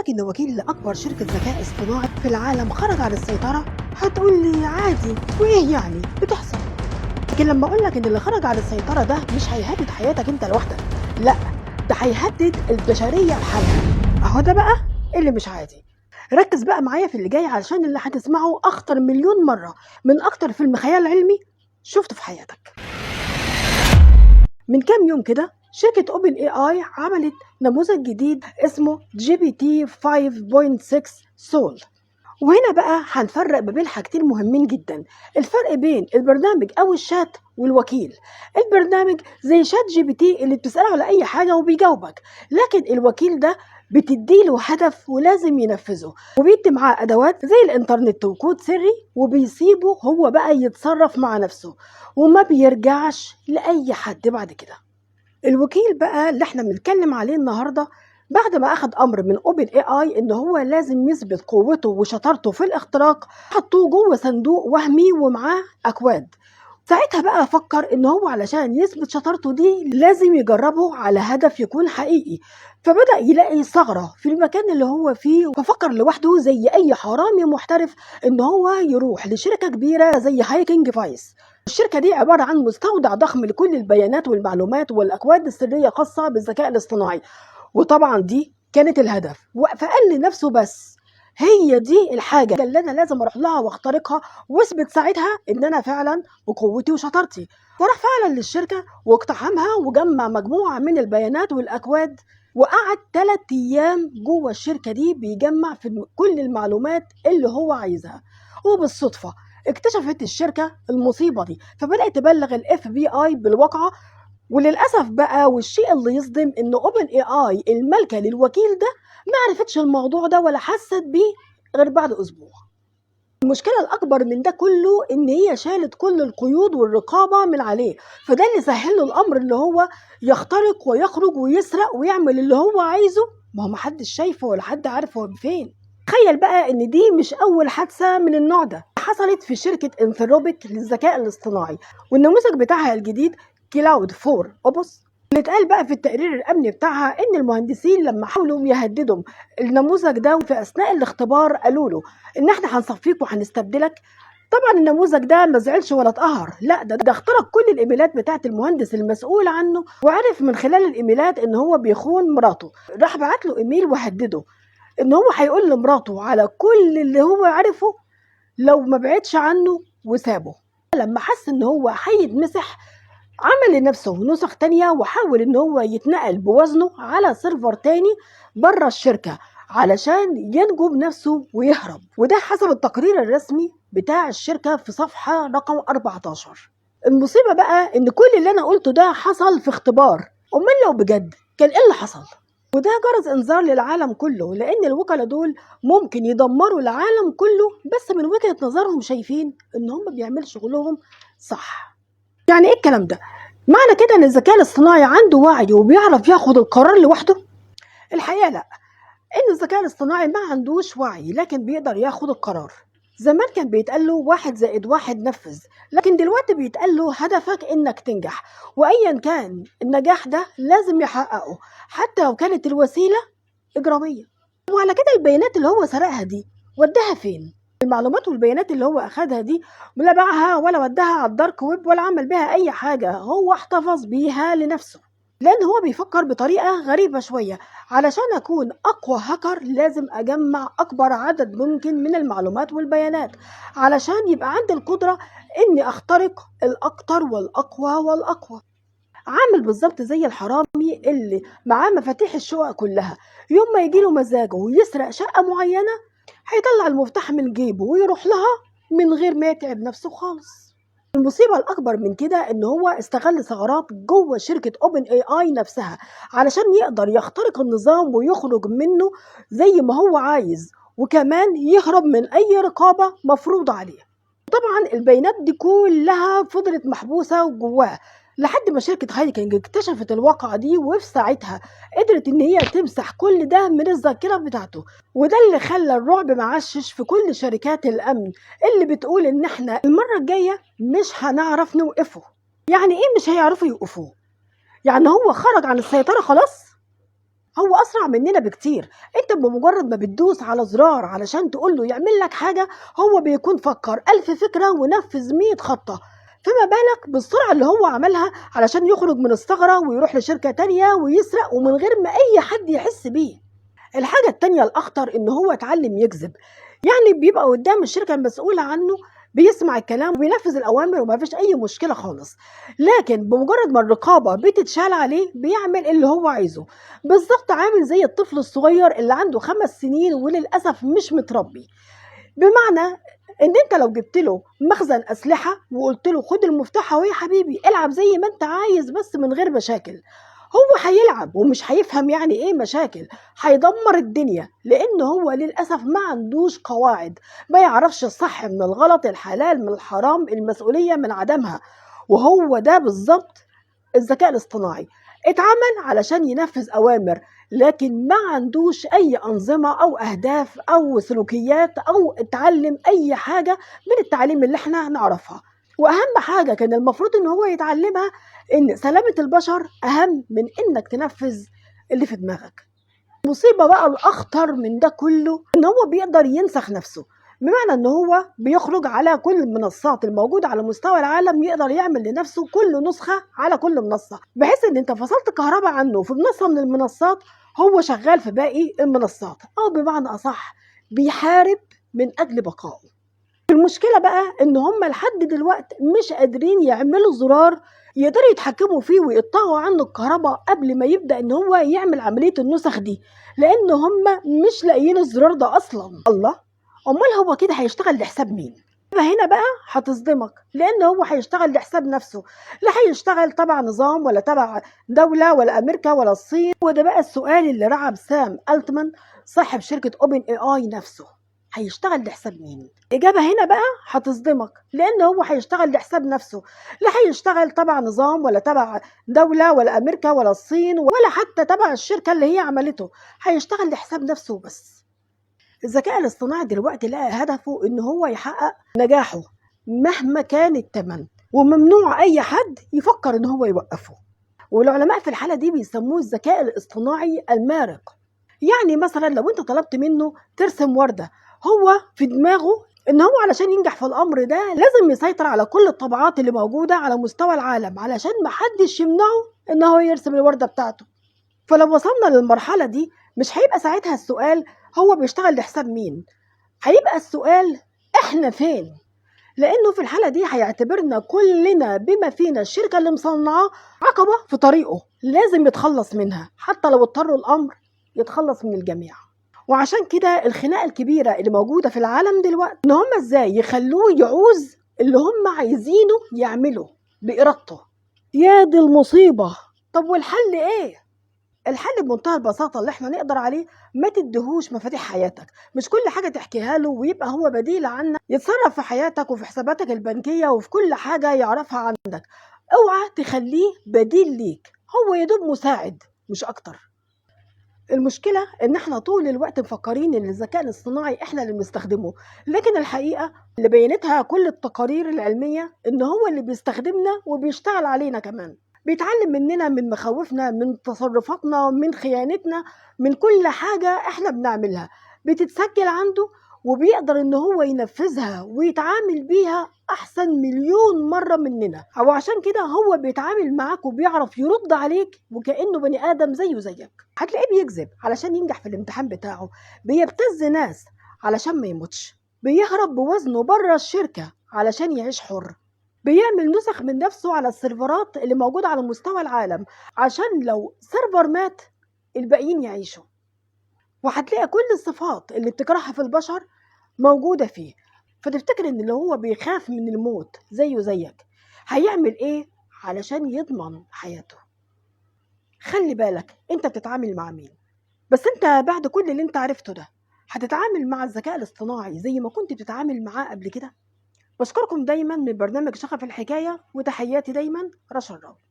لك إن وكيل لأكبر شركة ذكاء اصطناعي في العالم خرج عن السيطرة؟ هتقول لي عادي، وإيه يعني؟ بتحصل. لكن لما أقول لك إن اللي خرج عن السيطرة ده مش هيهدد حياتك أنت لوحدك، لا، ده هيهدد البشرية بحالها. أهو ده بقى اللي مش عادي. ركز بقى معايا في اللي جاي، علشان اللي هتسمعه أخطر مليون مرة من أكتر فيلم خيال علمي شفته في حياتك. من كام يوم كده شركة اوبن اي اي عملت نموذج جديد اسمه GPT 5.6 سول. وهنا بقى هنفرق ما بين حاجتين مهمين جدا. الفرق بين البرنامج او الشات والوكيل. البرنامج زي شات GPT اللي بتسأله على اي حاجة وبيجاوبك، لكن الوكيل ده بتديله هدف ولازم ينفذه، وبيدي معاه ادوات زي الانترنت وكود سري، وبيسيبه هو بقى يتصرف مع نفسه وما بيرجعش لاي حد بعد كده. الوكيل بقى اللي احنا بنتكلم عليه النهارده، بعد ما اخد امر من اوبن اي اي ان هو لازم يثبت قوته وشطارته في الاختراق، حطوه جوه صندوق وهمي ومعاه اكواد. ساعتها بقى فكر ان هو علشان يثبت شطارته دي لازم يجربه على هدف يكون حقيقي، فبدأ يلاقي ثغرة في المكان اللي هو فيه، ففكر لوحده زي اي حرامي محترف ان هو يروح لشركة كبيرة زي هايكنج فايس. الشركة دي عبارة عن مستودع ضخم لكل البيانات والمعلومات والأكواد السرية خاصة بالذكاء الاصطناعي، وطبعا دي كانت الهدف. فقال لنفسه بس هي دي الحاجة اللي أنا لازم أروح لها واخترقها واثبت ساعتها إن أنا فعلا بقوتي وشطارتي. فراح فعلا للشركة واقتحمها وجمع مجموعة من البيانات والأكواد، وقعد 3 أيام جوه الشركة دي بيجمع في كل المعلومات اللي هو عايزها. وبالصدفة اكتشفت الشركة المصيبة دي، فبدأت تبلغ الاف بي اي بالواقعة. وللأسف بقى، والشيء اللي يصدم، ان اوبن اي اي المالكة للوكيل ده ما عرفتش الموضوع ده ولا حست بيه غير بعد اسبوع. المشكلة الأكبر من ده كله إن هي شالت كل القيود والرقابة من عليه، فده اللي سهل له الأمر إن هو يخترق ويخرج ويسرق ويعمل اللي هو عايزه، ما هو محدش شايفه ولا حد عارف هو فين. تخيل بقى إن دي مش أول حادثة من النوع ده حصلت في شركة انثروبيك للذكاء الاصطناعي، والنموذج بتاعها الجديد كلاود 4 أوبوس. اللي اتقال بقى في التقرير الأمني بتاعها إن المهندسين لما حاولوا يهددوا النموذج ده في أثناء الاختبار قالوا له إن إحنا هنصفيك وهنستبدلك. طبعا النموذج ده ما زعلش ولا اتقهر، لا، ده اخترق كل الايميلات بتاعت المهندس المسؤول عنه، وعرف من خلال الايميلات ان هو بيخون مراته. راح بعت له ايميل وهدده ان هو هيقول لمراته على كل اللي هو عرفه لو ما بعدش عنه وسابه. لما حس ان هو هيتمسح عمل لنفسه نسخ تانية وحاول ان هو يتنقل بوزنه على سيرفر تاني بره الشركة علشان ينجو بنفسه ويهرب، وده حسب التقرير الرسمي بتاع الشركة في صفحة رقم 14. المصيبة بقى ان كل اللي انا قلته ده حصل في اختبار، امال لو بجد كان ايه اللي حصل؟ وده جرس انذار للعالم كله، لان الوكلاء دول ممكن يدمروا العالم كله بس من وجهة نظرهم شايفين ان هم بيعملوا شغلهم صح. يعني ايه الكلام ده؟ معنى كده ان الذكاء الاصطناعي عنده وعي وبيعرف ياخد القرار لوحده؟ الحقيقة لا، ان الذكاء الاصطناعي ما عندوش وعي لكن بيقدر ياخد القرار. زمان كان بيتقال له 1+1 نفذ، لكن دلوقتي بيتقال له هدفك انك تنجح، وايا كان النجاح ده لازم يحققه حتى لو كانت الوسيلة إجرامية. وعلى كده البيانات اللي هو سرقها دي وداها فين؟ المعلومات والبيانات اللي هو أخدها دي لا باعها ولا وداها على الدارك ويب ولا عمل بيها أي حاجة، هو احتفظ بيها لنفسه. لأن هو بيفكر بطريقة غريبة شوية، علشان أكون أقوى هاكر لازم أجمع أكبر عدد ممكن من المعلومات والبيانات علشان يبقى عندي القدرة إني أخترق الأكتر والأقوى والأقوى. عامل بالظبط زي الحرامي اللي معاه مفاتيح الشقق كلها، يوم ما يجيله مزاجه ويسرق شقة معينة هيطلع المفتاح من جيبه ويروح لها من غير ما يتعب نفسه خالص. المصيبة الأكبر من كده إن هو استغل ثغرات جوه شركة اوبن اي اي نفسها علشان يقدر يخترق النظام ويخرج منه زي ما هو عايز، وكمان يهرب من أي رقابة مفروضة عليه. طبعا البيانات دي كلها فضلت محبوسة جواه لحد ما شركة هايكنج اكتشفت الواقعة دي، وفي ساعتها قدرت ان هي تمسح كل ده من الذاكرة بتاعته. وده اللي خلى الرعب معشش في كل شركات الامن اللي بتقول ان احنا المرة الجاية مش هنعرف نوقفه. يعني ايه مش هيعرفوا يوقفوه؟ يعني هو خرج عن السيطرة خلاص؟ هو أسرع مننا بكتير. أنت بمجرد ما بتدوس على زرار علشان تقول له يعمل لك حاجة، هو بيكون فكر 1000 فكرة ونفذ 100 خطة. فما بالك بالسرعة اللي هو عملها علشان يخرج من الثغرة ويروح لشركة تانية ويسرق ومن غير ما أي حد يحس بيه. الحاجة التانية الأخطر إن هو اتعلم يكذب، يعني بيبقى قدام الشركة المسؤولة عنه بيسمع الكلام وبينفذ الأوامر ومفيش أي مشكلة خالص، لكن بمجرد ما الرقابة بتتشال عليه بيعمل اللي هو عايزه. بالظبط عامل زي الطفل الصغير اللي عنده 5 سنين وللأسف مش متربي. بمعنى ان انت لو جبت له مخزن اسلحه وقلت له خد المفتاح اهو يا حبيبي العب زي ما انت عايز بس من غير مشاكل، هو هيلعب ومش هيفهم يعني ايه مشاكل، هيدمر الدنيا، لان هو للاسف ما عندوش قواعد، ما يعرفش الصح من الغلط، الحلال من الحرام، المسؤوليه من عدمها. وهو ده بالظبط الذكاء الاصطناعي، اتعمل علشان ينفذ أوامر، لكن ما عندوش أي أنظمة أو أهداف أو سلوكيات أو اتعلم أي حاجة من التعليم اللي احنا نعرفها. وأهم حاجة كان المفروض إن هو يتعلمها إن سلامة البشر أهم من إنك تنفذ اللي في دماغك. المصيبة بقى الأخطر من ده كله إن هو بيقدر ينسخ نفسه، بمعنى إن هو بيخرج على كل المنصات الموجودة على مستوى العالم، يقدر يعمل لنفسه كل نسخة على كل منصة، بحيث إن أنت فصلت الكهرباء عنه في منصة من المنصات هو شغال في باقي المنصات، أو بمعنى أصح بيحارب من أجل بقائه. المشكلة بقى إن هم لحد دلوقتي مش قادرين يعملوا زرار يقدروا يتحكموا فيه ويقطعوا عنه الكهرباء قبل ما يبدأ إن هو يعمل عملية النسخ دي، لأن هم مش لاقيين الزرار ده أصلا. الله، أمال هو كده هيشتغل لحساب مين؟ فهنا بقى هتصدمك، لأن هو هيشتغل لحساب نفسه، لا هيشتغل تبع نظام ولا تبع دولة ولا أمريكا ولا الصين. وده بقى السؤال اللي رعب سام ألتمان صاحب شركة اوبن اي اي نفسه، هيشتغل لحساب مين؟ الإجابة هنا بقى هتصدمك، لأن هو هيشتغل لحساب نفسه، لا هيشتغل تبع نظام ولا تبع دولة ولا أمريكا ولا الصين ولا حتى تبع الشركة اللي هي عملته، هيشتغل لحساب نفسه بس. الذكاء الاصطناعي دلوقتي لقى هدفه إن هو يحقق نجاحه مهما كان الثمن، وممنوع أي حد يفكر إن هو يوقفه. والعلماء في الحالة دي بيسموه الذكاء الاصطناعي المارق. يعني مثلا لو انت طلبت منه ترسم وردة، هو في دماغه ان هو علشان ينجح في الامر ده لازم يسيطر على كل الطبعات اللي موجودة على مستوى العالم علشان محدش يمنعه ان هو يرسم الوردة بتاعته. فلو وصلنا للمرحلة دي مش هيبقى ساعتها السؤال هو بيشتغل لحساب مين، هيبقى السؤال احنا فين، لانه في الحالة دي هيعتبرنا كلنا بما فينا الشركة اللي مصنعاه عقبة في طريقه لازم يتخلص منها، حتى لو اضطروا الامر يتخلص من الجميع. وعشان كده الخناقة الكبيرة اللي موجودة في العالم دلوقتي ان هم ازاي يخلوه يعوز اللي هم عايزينه يعمله بإرادته. يا دي المصيبة. طب والحل ايه؟ الحل بمنتهى البساطة اللي احنا نقدر عليه، ما تديهوش مفاتيح حياتك، مش كل حاجة تحكيها له ويبقى هو بديل عنك يتصرف في حياتك وفي حساباتك البنكية وفي كل حاجة يعرفها عندك. اوعى تخليه بديل ليك، هو يدوب مساعد مش اكتر. المشكلة ان احنا طول الوقت مفكرين ان الذكاء الاصطناعي احنا اللي بنستخدمه، لكن الحقيقة اللي بينتها كل التقارير العلمية ان هو اللي بيستخدمنا وبيشتغل علينا كمان، بيتعلم مننا، من مخاوفنا، من تصرفاتنا، من خيانتنا، من كل حاجة احنا بنعملها بتتسجل عنده، وبيقدر ان هو ينفذها ويتعامل بيها احسن مليون مرة مننا. او عشان كده هو بيتعامل معاك وبيعرف يرد عليك وكأنه بني ادم زيه زيك. هتلاقيه بيكذب علشان ينجح في الامتحان بتاعه، بيبتز ناس علشان ما يموتش، بيهرب بوزنه بره الشركة علشان يعيش حر، بيعمل نسخ من نفسه على السيرفرات اللي موجودة على مستوى العالم عشان لو سيرفر مات الباقيين يعيشوا. وهتلاقي كل الصفات اللي بتكرهها في البشر موجودة فيه. فتفتكر ان اللي هو بيخاف من الموت زيه زيك هيعمل ايه علشان يضمن حياته؟ خلي بالك انت بتتعامل مع مين. بس انت بعد كل اللي انت عرفته ده هتتعامل مع الذكاء الاصطناعي زي ما كنت بتتعامل معاه قبل كده؟ بشكركم دايما من برنامج شغف الحكاية، وتحياتي دايما رشا الراوي.